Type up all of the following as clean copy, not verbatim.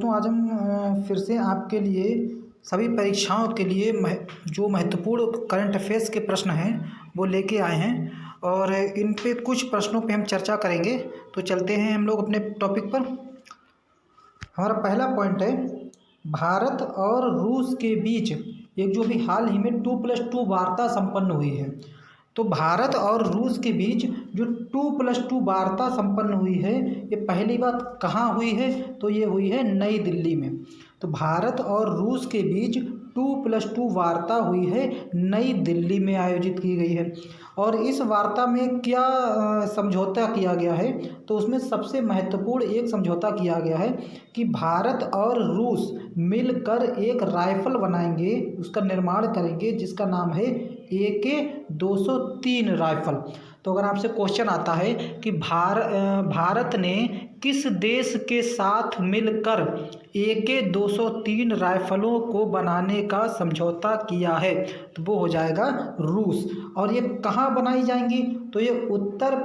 दोस्तों, आज हम फिर से आपके लिए सभी परीक्षाओं के लिए जो महत्वपूर्ण करंट अफेयर्स के प्रश्न हैं वो लेके आए हैं और इन पे कुछ प्रश्नों पे हम चर्चा करेंगे। तो चलते हैं हम लोग अपने टॉपिक पर। हमारा पहला पॉइंट है, भारत और रूस के बीच एक जो भी हाल ही में 2+2 वार्ता संपन्न हुई है। तो भारत और रूस के बीच जो 2+2 वार्ता संपन्न हुई है, ये पहली बात कहाँ हुई है? तो ये हुई है नई दिल्ली में। तो भारत और रूस के बीच 2+2 वार्ता हुई है, नई दिल्ली में आयोजित की गई है। और इस वार्ता में क्या समझौता किया गया है? तो उसमें सबसे महत्वपूर्ण एक समझौता किया गया है कि भारत और रूस मिलकर एक राइफल बनाएंगे, उसका निर्माण करेंगे, जिसका नाम है AK-203 राइफल। तो अगर आपसे क्वेश्चन आता है कि भारत ने किस देश के साथ मिलकर AK-203 राइफलों को बनाने का समझौता किया है, तो वो हो जाएगा रूस। और ये कहाँ बनाई जाएंगी? तो ये उत्तर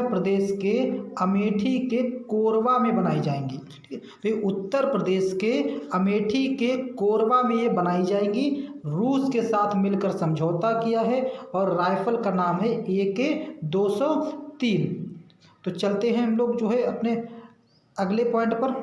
प्रदेश के अमेठी के कोरबा में बनाई जाएंगी। ठीक है, तो ये उत्तर प्रदेश के अमेठी के कोरबा में ये बनाई जाएंगी। रूस के साथ मिलकर समझौता किया है और राइफल का नाम है AK-203। तो चलते हैं हम लोग जो है अपने अगले पॉइंट पर।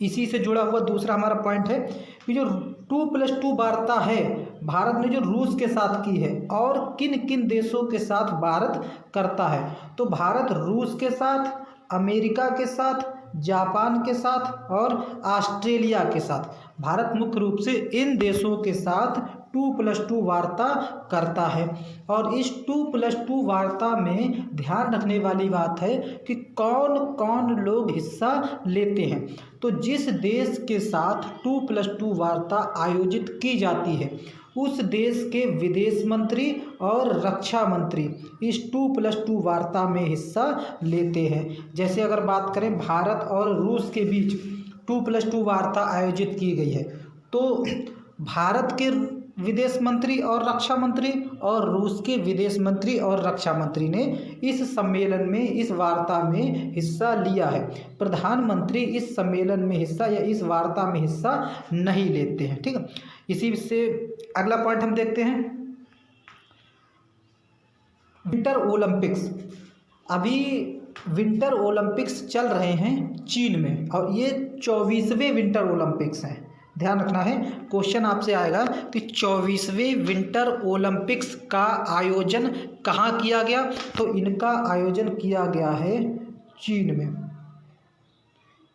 इसी से जुड़ा हुआ दूसरा हमारा पॉइंट है कि जो 2+2 वार्ता है भारत ने जो रूस के साथ की है, और किन किन देशों के साथ भारत करता है? तो भारत रूस के साथ, अमेरिका के साथ, जापान के साथ और ऑस्ट्रेलिया के साथ, भारत मुख्य रूप से इन देशों के साथ 2+2 वार्ता करता है। और इस 2+2 वार्ता में ध्यान रखने वाली बात है कि कौन कौन लोग हिस्सा लेते हैं। तो जिस देश के साथ 2+2 वार्ता आयोजित की जाती है, उस देश के विदेश मंत्री और रक्षा मंत्री इस 2+2 वार्ता में हिस्सा लेते हैं। जैसे अगर बात करें, भारत और रूस के बीच 2+2 वार्ता आयोजित की गई है, तो भारत के विदेश मंत्री और रक्षा मंत्री और रूस के विदेश मंत्री और रक्षा मंत्री ने इस सम्मेलन में, इस वार्ता में हिस्सा लिया है। प्रधानमंत्री इस सम्मेलन में हिस्सा या इस वार्ता में हिस्सा नहीं लेते हैं। ठीक है, इसी से अगला पॉइंट हम देखते हैं, विंटर ओलंपिक्स। अभी विंटर ओलंपिक्स चल रहे हैं चीन में, और ये 24वें विंटर ओलंपिक्स हैं। ध्यान रखना है, क्वेश्चन आपसे आएगा कि 24वें विंटर ओलंपिक्स का आयोजन कहाँ किया गया? तो इनका आयोजन किया गया है चीन में।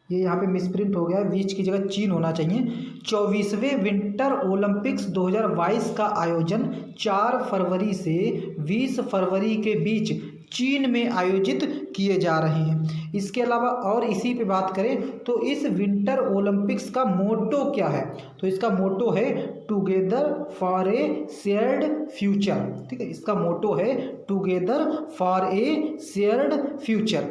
ये यहाँ पे मिसप्रिंट हो गया है, बीच की जगह चीन होना चाहिए। 24वें विंटर ओलंपिक्स 2022 का आयोजन 4 फरवरी से 20 फरवरी के बीच चीन में आयोजित किए जा रहे हैं। इसके अलावा और इसी पे बात करें तो इस विंटर ओलंपिक्स का मोटो क्या है? तो इसका मोटो है together for a shared future. ठीक है, इसका मोटो है together for a shared future.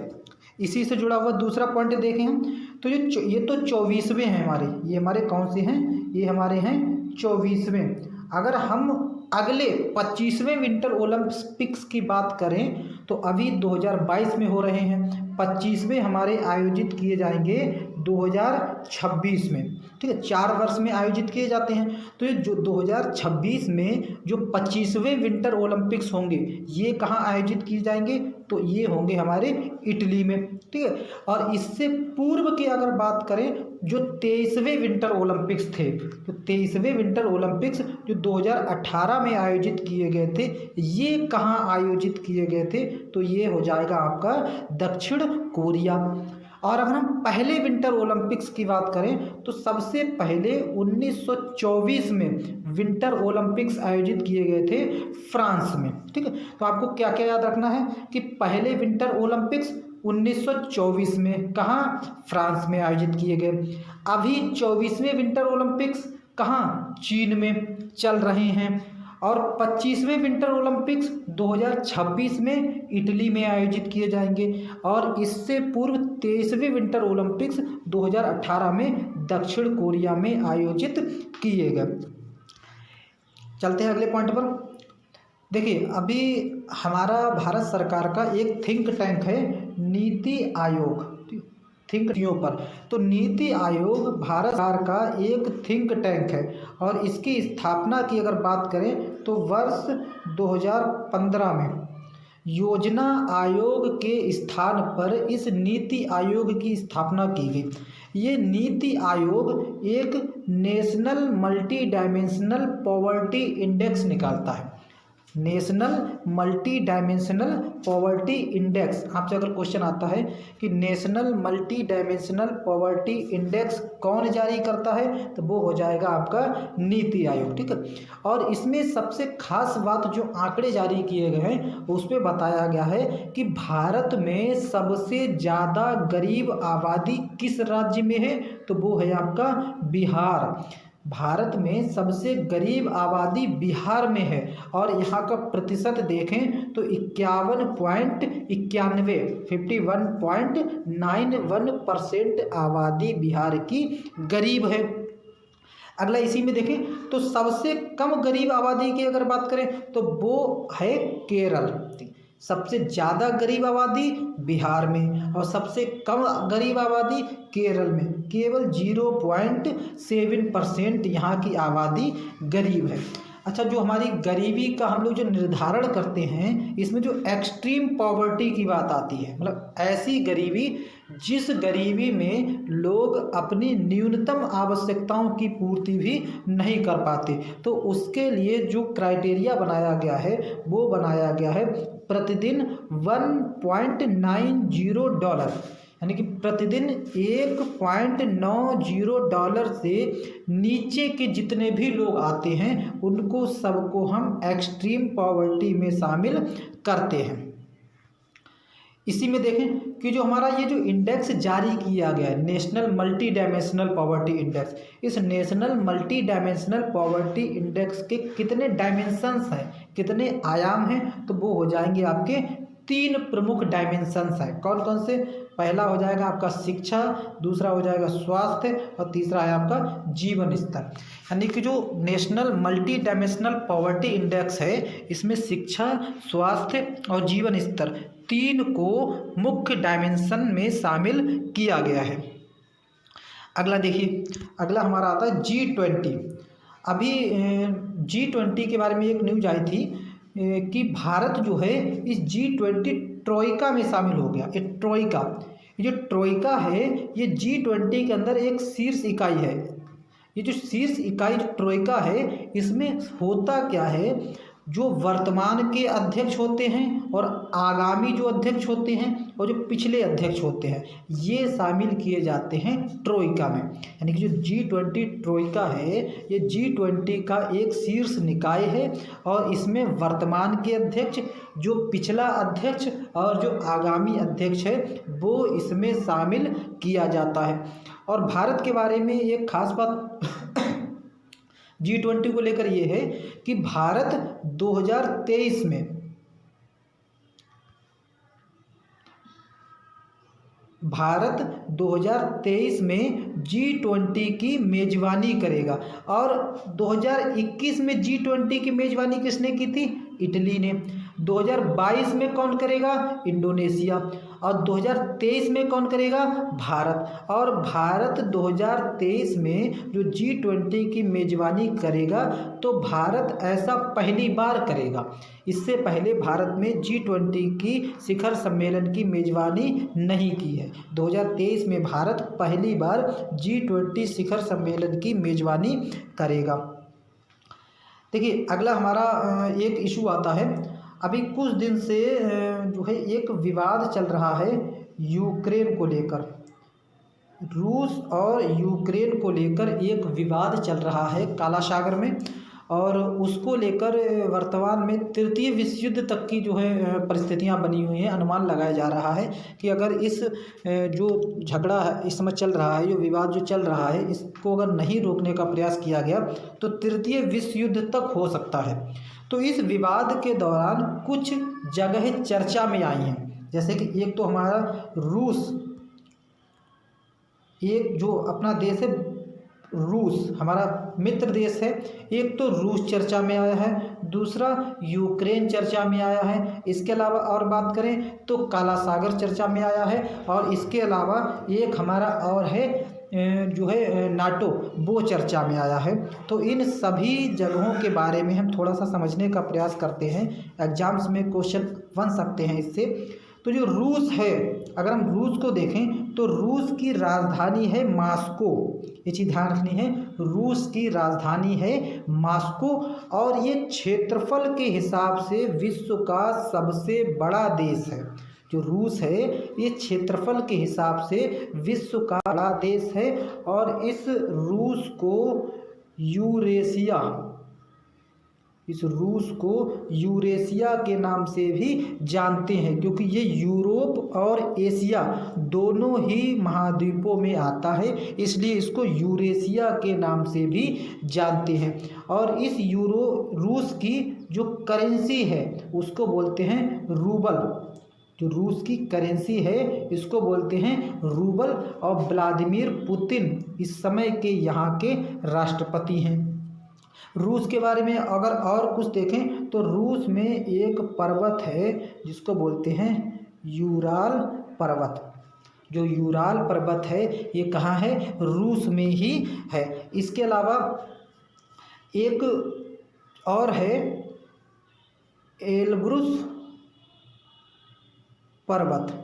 इसी से जुड़ा हुआ दूसरा पॉइंट देखें हम, तो ये तो 24वें हैं हमारे, ये हमारे कौन से हैं? ये हमारे हैं 24वें। अगर हम अगले 25वें विंटर ओलंपिक्स की बात करें तो अभी 2022 में हो रहे हैं, 25वें हमारे आयोजित किए जाएंगे 2026 में। ठीक है, 4 वर्ष में आयोजित किए जाते हैं। तो ये जो 2026 में जो 25वें विंटर ओलंपिक्स होंगे, ये कहाँ आयोजित किए जाएंगे? तो ये होंगे हमारे इटली में। ठीक है, और इससे पूर्व की अगर बात करें, जो 23वें विंटर ओलंपिक्स थे, तो 23वें विंटर ओलंपिक्स जो 2018 में आयोजित किए गए थे, ये कहाँ आयोजित किए गए थे? तो ये हो जाएगा आपका दक्षिण कोरिया। और अगर हम पहले विंटर ओलंपिक्स की बात करें तो सबसे पहले 1924 में विंटर ओलंपिक्स आयोजित किए गए थे फ्रांस में। ठीक है, तो आपको क्या क्या याद रखना है कि पहले विंटर ओलंपिक्स 1924 में कहाँ? फ्रांस में आयोजित किए गए। अभी 24वें विंटर ओलंपिक्स कहाँ? चीन में चल रहे हैं। और 25वें विंटर ओलंपिक्स 2026 में इटली में आयोजित किए जाएंगे। और इससे पूर्व 23वें विंटर ओलंपिक्स 2018 में दक्षिण कोरिया में आयोजित किए गए। चलते हैं अगले पॉइंट पर। देखिए, अभी हमारा भारत सरकार का एक थिंक टैंक है नीति आयोग। थिंक पर। तो नीति आयोग भारत सरकार का एक थिंक टैंक है और इसकी स्थापना की अगर बात करें तो वर्ष 2015 में योजना आयोग के स्थान पर इस नीति आयोग की स्थापना की गई। ये नीति आयोग एक national multi dimensional poverty index निकालता है। National multi dimensional poverty index, आपसे अगर क्वेश्चन आता है कि national multi dimensional poverty index कौन जारी करता है, तो वो हो जाएगा आपका नीति आयोग, ठीक है। और इसमें सबसे खास बात जो आंकड़े जारी किए गए हैं उस पर बताया गया है कि भारत में सबसे ज़्यादा गरीब आबादी किस राज्य में है, तो वो है आपका बिहार। भारत में सबसे गरीब आबादी बिहार में है और यहाँ का प्रतिशत देखें तो 51.91% आबादी बिहार की गरीब है। अगला इसी में देखें तो सबसे कम गरीब आबादी की अगर बात करें तो वो है केरल। सबसे ज़्यादा गरीब आबादी बिहार में और सबसे कम गरीब आबादी केरल में। केवल 0.7% यहाँ की आबादी गरीब है। अच्छा, जो हमारी गरीबी का हम लोग जो निर्धारण करते हैं इसमें जो एक्सट्रीम पॉवर्टी की बात आती है, मतलब ऐसी गरीबी जिस गरीबी में लोग अपनी न्यूनतम आवश्यकताओं की पूर्ति भी नहीं कर पाते, तो उसके लिए जो क्राइटेरिया बनाया गया है वो बनाया गया है प्रतिदिन $1.90, यानी कि प्रतिदिन $1.90 से नीचे के जितने भी लोग आते हैं उनको सबको हम एक्सट्रीम पॉवर्टी में शामिल करते हैं। इसी में देखें कि जो हमारा ये जो इंडेक्स जारी किया गया है national multi dimensional poverty index, इस national multi dimensional poverty index के कितने डायमेंशंस हैं, कितने आयाम हैं, तो वो हो जाएंगे आपके 3 प्रमुख डायमेंशंस हैं। कौन कौन से? पहला हो जाएगा आपका शिक्षा, दूसरा हो जाएगा स्वास्थ्य और तीसरा है आपका जीवन स्तर। यानी कि जो national multi dimensional poverty index है इसमें शिक्षा, स्वास्थ्य और जीवन स्तर 3 को मुख्य डायमेंशन में शामिल किया गया है। अगला देखिए, अगला हमारा आता है G20। अभी G20 के बारे में एक न्यूज आई थी कि भारत जो है इस G20 ट्रोइका में शामिल हो गया। ये ट्रोइका, ये जो ट्रोइका है ये G20 के अंदर एक शीर्ष इकाई है। ये जो शीर्ष इकाई जो ट्रोइका है इसमें होता क्या है, जो वर्तमान के अध्यक्ष होते हैं और आगामी जो अध्यक्ष होते हैं और जो पिछले अध्यक्ष होते हैं ये शामिल किए जाते हैं ट्रोइका में। यानी कि जो G20 ट्रोइका है ये G20 का एक शीर्ष निकाय है और इसमें वर्तमान के अध्यक्ष, जो पिछला अध्यक्ष और जो आगामी अध्यक्ष है वो इसमें शामिल किया जाता है। और भारत के बारे में एक खास बात G20 को लेकर ये है कि भारत 2023 में G20 की मेज़बानी करेगा। और 2021 में G20 की मेज़बानी किसने की थी? इटली ने। 2022 में कौन करेगा? इंडोनेशिया। और 2023 में कौन करेगा? भारत। और भारत 2023 में जो G20 की मेज़बानी करेगा तो भारत ऐसा पहली बार करेगा। इससे पहले भारत में G20 की शिखर सम्मेलन की मेज़बानी नहीं की है। 2023 में भारत पहली बार G20 शिखर सम्मेलन की मेज़बानी करेगा। देखिए, अगला हमारा एक इशू आता है। अभी कुछ दिन से जो है एक विवाद चल रहा है यूक्रेन को लेकर। रूस और यूक्रेन को लेकर एक विवाद चल रहा है काला सागर में और उसको लेकर वर्तमान में तृतीय विश्व युद्ध तक की जो है परिस्थितियां बनी हुई हैं। अनुमान लगाया जा रहा है कि अगर इस जो झगड़ा है इस समय चल रहा है, जो विवाद जो चल रहा है, इसको अगर नहीं रोकने का प्रयास किया गया तो तृतीय विश्व युद्ध तक हो सकता है। तो इस विवाद के दौरान कुछ जगह चर्चा में आई हैं, जैसे कि एक तो हमारा रूस, एक जो अपना देश है रूस हमारा मित्र देश है, एक तो रूस चर्चा में आया है, दूसरा यूक्रेन चर्चा में आया है। इसके अलावा और बात करें तो काला सागर चर्चा में आया है, और इसके अलावा एक हमारा और है जो है नाटो, वो चर्चा में आया है। तो इन सभी जगहों के बारे में हम थोड़ा सा समझने का प्रयास करते हैं, एग्जाम्स में क्वेश्चन बन सकते हैं इससे। तो जो रूस है, अगर हम रूस को देखें तो रूस की राजधानी है मॉस्को, ये चीज़ ध्यान रखनी है, रूस की राजधानी है मॉस्को, और ये क्षेत्रफल के हिसाब से विश्व का सबसे बड़ा देश है। जो रूस है ये क्षेत्रफल के हिसाब से विश्व का बड़ा देश है, और इस रूस को यूरेशिया के नाम से भी जानते हैं, क्योंकि ये यूरोप और एशिया दोनों ही महाद्वीपों में आता है, इसलिए इसको यूरेशिया के नाम से भी जानते हैं। और इस रूस की जो करेंसी है उसको बोलते हैं रूबल, जो रूस की करेंसी है इसको बोलते हैं रूबल। और व्लादिमीर पुतिन इस समय के यहाँ के राष्ट्रपति हैं। रूस के बारे में अगर और कुछ देखें तो रूस में एक पर्वत है जिसको बोलते हैं यूराल पर्वत। जो यूराल पर्वत है ये कहाँ है? रूस में ही है। इसके अलावा एक और है एल्ब्रुस पर्वत।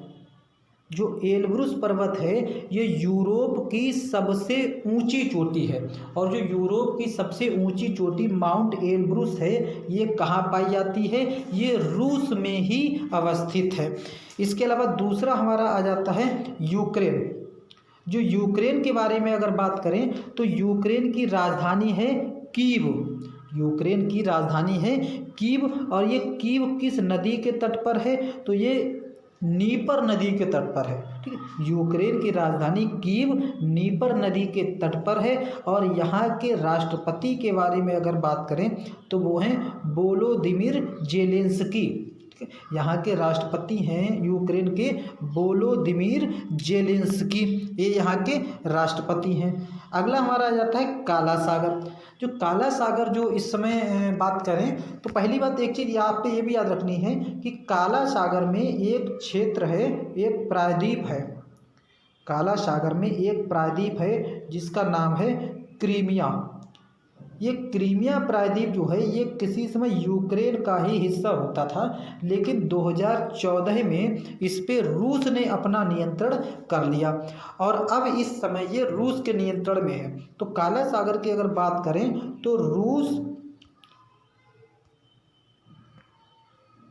जो एल्ब्रुस पर्वत है ये यूरोप की सबसे ऊंची चोटी है, और जो यूरोप की सबसे ऊंची चोटी माउंट एल्ब्रुस है ये कहाँ पाई जाती है? ये रूस में ही अवस्थित है। इसके अलावा दूसरा हमारा आ जाता है यूक्रेन। जो यूक्रेन के बारे में अगर बात करें तो यूक्रेन की राजधानी है कीव। यूक्रेन की राजधानी है कीव, और ये कीव किस नदी के तट पर है? तो ये नीपर नदी के तट पर है। ठीक है, यूक्रेन की राजधानी कीव नीपर नदी के तट पर है। और यहाँ के राष्ट्रपति के बारे में अगर बात करें तो वो हैं वोलोदिमीर जेलेंस्की। यहाँ के राष्ट्रपति हैं यूक्रेन के वोलोदिमीर जेलेंस्की, ये यहाँ के राष्ट्रपति हैं। अगला हमारा आ जाता है काला सागर। जो काला सागर जो इस समय बात करें तो पहली बात एक चीज़ यहाँ पे ये भी याद रखनी है कि काला सागर में एक क्षेत्र है, एक प्रायद्वीप है। काला सागर में एक प्रायद्वीप है जिसका नाम है क्रीमिया। ये क्रीमिया प्रायद्वीप जो है ये किसी समय यूक्रेन का ही हिस्सा होता था, लेकिन 2014 में इस पे रूस ने अपना नियंत्रण कर लिया, और अब इस समय ये रूस के नियंत्रण में है। तो काला सागर की अगर बात करें तो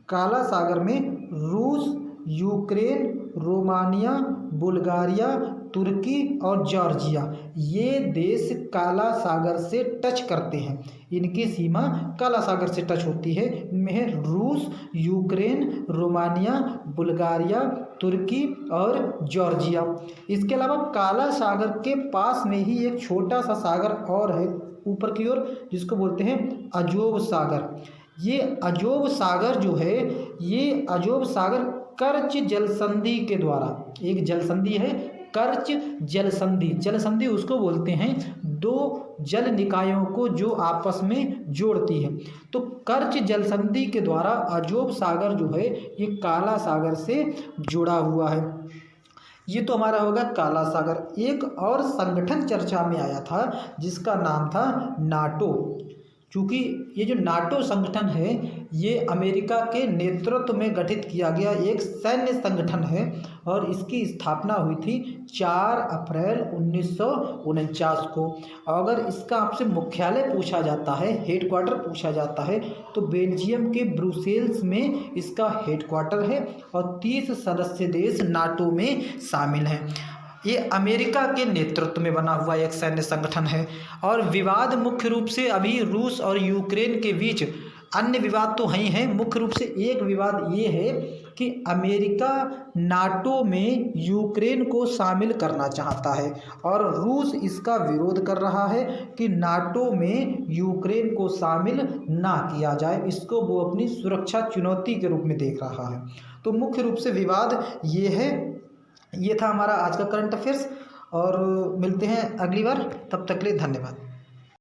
काला सागर में रूस, यूक्रेन, रोमानिया, बुल्गारिया, तुर्की और जॉर्जिया ये देश काला सागर से टच करते हैं। इनकी सीमा काला सागर से टच होती है। इनमें है रूस, यूक्रेन, रोमानिया, बुल्गारिया, तुर्की और जॉर्जिया। इसके अलावा काला सागर के पास में ही एक छोटा सा सागर और है ऊपर की ओर, जिसको बोलते हैं अजोव सागर। ये अजोव सागर जो है, ये अजोव सागर कर्च जलसंधि के द्वारा, एक जलसंधि है कर्च जलसंधि। जलसंधि उसको बोलते हैं दो जल निकायों को जो आपस में जोड़ती है। तो कर्च जलसंधि के द्वारा अजोव सागर जो है ये काला सागर से जुड़ा हुआ है। ये तो हमारा होगा काला सागर। एक और संगठन चर्चा में आया था जिसका नाम था नाटो। चूँकि ये जो नाटो संगठन है ये अमेरिका के नेतृत्व में गठित किया गया एक सैन्य संगठन है, और इसकी स्थापना हुई थी 4 अप्रैल 1949 को। अगर इसका आपसे मुख्यालय पूछा जाता है, हेडक्वार्टर पूछा जाता है, तो बेल्जियम के ब्रुसेल्स में इसका हेडक्वार्टर है, और 30 सदस्य देश नाटो में शामिल हैं। ये अमेरिका के नेतृत्व में बना हुआ एक सैन्य संगठन है। और विवाद मुख्य रूप से अभी रूस और यूक्रेन के बीच, अन्य विवाद तो ही हैं, मुख्य रूप से एक विवाद ये है कि अमेरिका नाटो में यूक्रेन को शामिल करना चाहता है, और रूस इसका विरोध कर रहा है कि नाटो में यूक्रेन को शामिल ना किया जाए। इसको वो अपनी सुरक्षा चुनौती के रूप में देख रहा है। तो मुख्य रूप से विवाद ये है। ये था हमारा आज का करंट अफेयर्स। और मिलते हैं अगली बार, तब तक के लिए धन्यवाद।